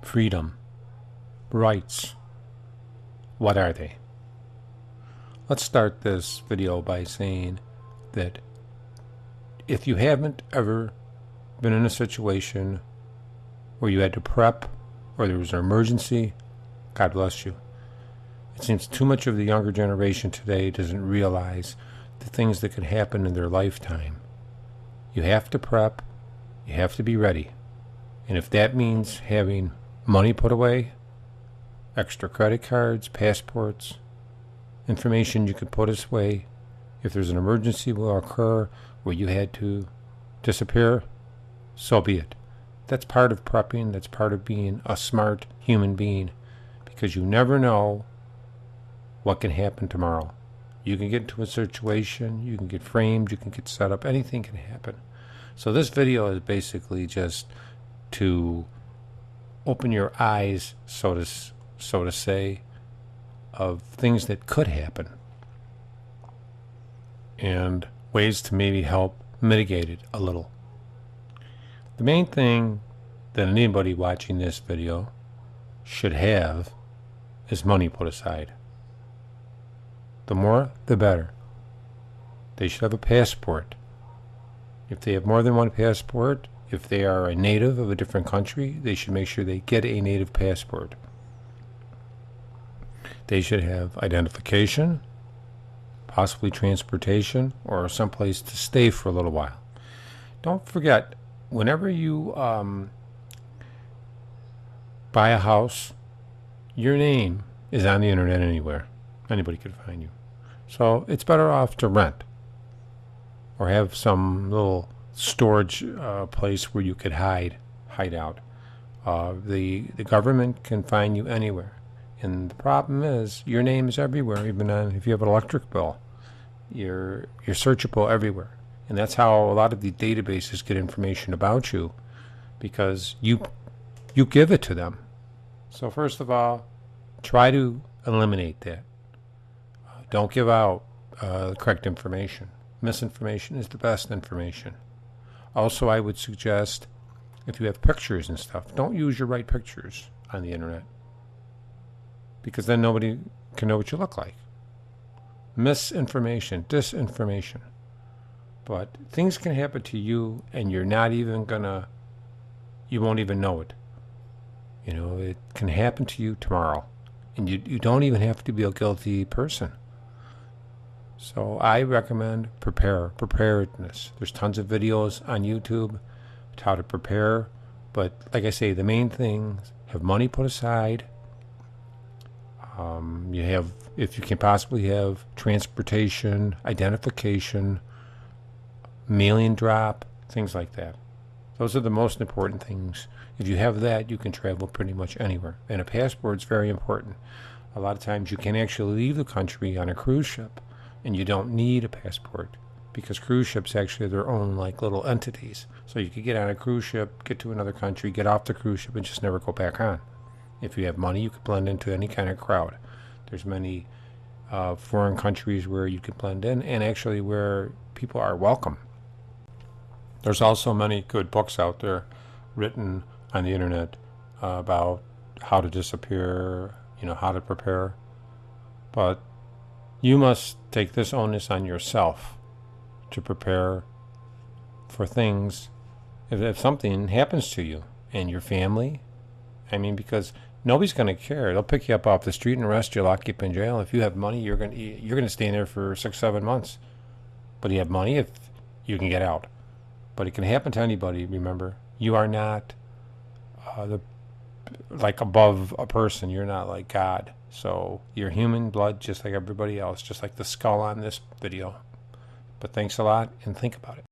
freedom, rights. What are they? Let's start this video by saying that if you haven't ever been in a situation where you had to prep or there was an emergency, God bless you. It seems too much of the younger generation today doesn't realize the things that can happen in their lifetime. You have to prep, you have to be ready. And if that means having money put away, extra credit cards, passports, information you can put away, if there's an emergency will occur where you had to disappear, so be it. That's part of prepping, that's part of being a smart human being, because you never know what can happen tomorrow. You can get into a situation, you can get framed, you can get set up, anything can happen. So this video is basically just to open your eyes, so to say, of things that could happen and ways to maybe help mitigate it a little. The main thing that anybody watching this video should have is money put aside. The more, the better. They should have a passport. If they have more than one passport, if they are a native of a different country, they should make sure they get a native passport. They should have identification, possibly transportation, or someplace to stay for a little while. Don't forget, whenever you buy a house, your name is on the internet anywhere. Anybody can find you. So it's better off to rent or have some little storage place where you could hide out. The government can find you anywhere. And the problem is, your name is everywhere, even on, if you have an electric bill. You're searchable everywhere. And that's how a lot of the databases get information about you, because you give it to them. So first of all, try to eliminate that. Don't give out correct information. Misinformation is the best information. Also, I would suggest, if you have pictures and stuff, don't use your right pictures on the internet, because then nobody can know what you look like. Misinformation, disinformation. But things can happen to you and you're not even you won't even know it. You know, it can happen to you tomorrow. And you don't even have to be a guilty person. So I recommend preparedness. There's tons of videos on YouTube on how to prepare. But like I say, the main things, have money put aside. You have, if you can possibly have, transportation, identification, mailing drop, things like that. Those are the most important things. If you have that, you can travel pretty much anywhere. And a passport is very important. A lot of times you can actually leave the country on a cruise ship and you don't need a passport, because cruise ships actually are their own like little entities. So you could get on a cruise ship, get to another country, get off the cruise ship and just never go back on. If you have money, you can blend into any kind of crowd. There's many foreign countries where you can blend in, and actually where people are welcome. There's also many good books out there written on the internet about how to disappear, how to prepare. But you must take this onus on yourself to prepare for things if something happens to you and your family. I mean, because nobody's going to care. They'll pick you up off the street and arrest you, lock you up in jail. If you have money, you're going to stay in there for 6-7 months. But you have money, if you can get out. But it can happen to anybody. Remember, you are not like above a person. You're not like God. So you're human blood, just like everybody else, just like the skull on this video. But thanks a lot, and think about it.